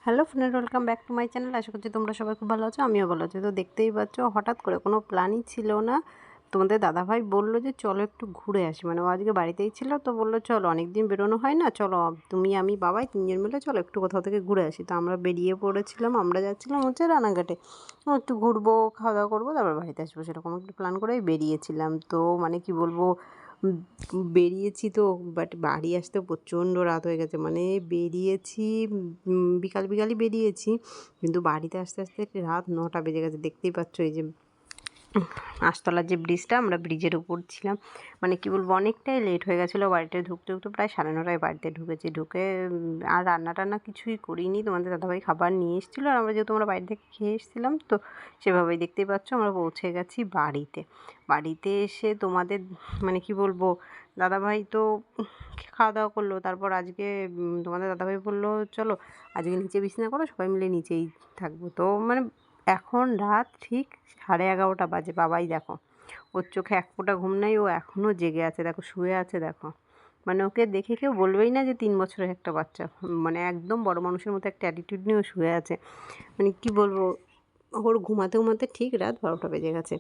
Hello friend, welcome back to my channel. আশা করছি তোমরা সবাই খুব ভালো আছো, আমিও ভালো আছি। তো দেখতেই পাচ্ছ, হঠাৎ করে কোনো প্ল্যানই ছিল না। তোমাদের দাদাভাই বললো যে চলো একটু ঘুরে আসি, মানে ও আজকে বাড়িতেই ছিল, তো বললো চলো, অনেক দিন বেরোনো হয় না, চলো তুমি আমি বাবাই তিনজন মিলে চলো একটু কোথাও থেকে ঘুরে আসি। তো আমরা বেরিয়ে পড়েছিলাম, আমরা যাচ্ছিলাম হচ্ছে রানাঘাটে। একটু ঘুরবো, খাওয়া দাওয়া করবো, তারপর বাড়িতে আসবো, সেরকম একটু প্ল্যান করেই বেরিয়েছিলাম। তো মানে কি বলবো, বেরিয়েছি তো, বাট বাড়ি আসতে প্রচণ্ড রাত হয়ে গেছে। মানে বেরিয়েছি বিকাল বিকালই বেরিয়েছি, কিন্তু বাড়িতে আসতে আসতে রাত 9টা বেজে গেছে। দেখতেই পাচ্ছ, এই যে আস্তলার যে ব্রিজটা, আমরা ব্রিজের উপর ছিলাম। মানে কি বলবো, অনেকটাই লেট হয়ে গেছিলো বাড়িতে ঢুকতে ঢুকতে। প্রায় 9:30টায় বাড়িতে ঢুকেছি। ঢুকে আর রান্না টান্না কিছুই করিনি। তোমাদের দাদাভাই খাবার নিয়ে এসেছিলো, আর আমরা যেহেতু আমরা বাইরে থেকে খেয়ে এসেছিলাম, তো সেভাবেই দেখতেই পাচ্ছ আমরা পৌঁছে গেছি বাড়িতে। বাড়িতে এসে তোমাদের মানে কি বলবো, দাদাভাই তো খাওয়া দাওয়া করলো। তারপর আজকে তোমাদের দাদাভাই বললো চলো আজকে নিচে বিছানা করো, সবাই মিলে নিচেই থাকবো। তো মানে এখন রাত ঠিক 11:30 বাজে। বাবাই দেখো, ওর চোখে এক ফোঁটা ঘুম নাই, ও এখনও জেগে আছে, দেখো শুয়ে আছে দেখো। মানে ওকে দেখে কেউ বলবেই না যে 3 বছরের একটা বাচ্চা। মানে একদম বড় মানুষের মতো একটা অ্যাটিটিউড নিয়ে ও শুয়ে আছে। মানে কি বলবো, ওর ঘুমাতে ঘুমাতে ঠিক রাত 12টা বেজে গেছে।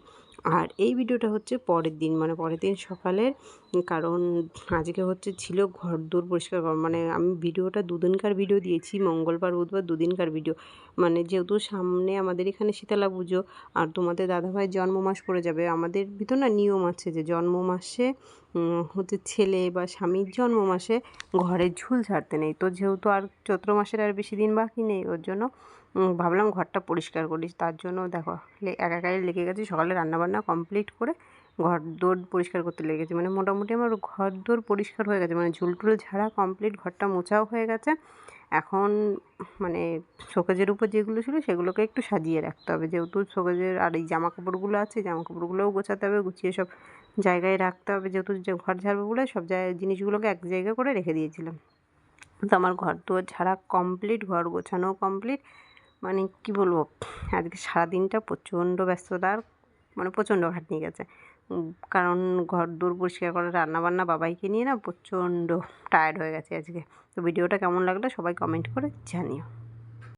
আর এই ভিডিওটা হচ্ছে পরের দিন, মানে পরের দিন সকালের। কারণ আজকে হচ্ছে ছিল ঘরদোর পরিষ্কার করা। মানে আমি ভিডিওটা দুদিনকার ভিডিও দিয়েছি, মঙ্গলবার বুধবার দুদিনকার ভিডিও। মানে যেহেতু সামনে আমাদের এখানে শীতলা পুজো, আর তোমাদের দাদাভাইয়ের জন্ম মাস পড়ে যাবে। আমাদের ভিতর না নিয়ম আছে যে জন্ম মাসে হচ্ছে ছেলে বা স্বামীর জন্ম মাসে ঘরে ঝুল ছাড়তে নেই। তো যেহেতু আর চৈত্র মাসের আর বেশি দিন বাকি নেই, ওর জন্য ভাবলাম ঘরটা পরিষ্কার করিস। তার জন্য দেখো একাকারে লেগে গেছি। সকালে রান্নাবান্না কমপ্লিট করে ঘর দোর পরিষ্কার করতে লেগেছি। মানে মোটামুটি আমার ঘর দোর পরিষ্কার হয়ে গেছে, মানে ঝুল টুল ঝাড়া কমপ্লিট, ঘরটা মোছাও হয়ে গেছে। এখন মানে শোকেজের উপর যেগুলো ছিল সেগুলোকে একটু সাজিয়ে রাখতে হবে, যেহেতু শোকেজের আর এই জামা কাপড়গুলো আছে, জামা কাপড়গুলোও গোছাতে হবে, গুছিয়ে সব জায়গায় রাখতে হবে। যেহেতু ঘর ঝাড়বো বলে সব জায়গায় জিনিসগুলোকে এক জায়গায় করে রেখে দিয়েছিলাম। তো আমার ঘর দুয়ার ঝাড়া কমপ্লিট, ঘর গোছানো কমপ্লিট। মানে কি বলবো, আজকে সারাদিনটা প্রচণ্ড ব্যস্ততার, মানে প্রচণ্ড খাটনি গেছে। কারণ ঘর দোর পরিষ্কার করা, রান্নাবান্না, বাবাইকে নিয়ে না প্রচণ্ড টায়ার্ড হয়ে গেছে আজকে। তো ভিডিওটা কেমন লাগলো সবাই কমেন্ট করে জানিও।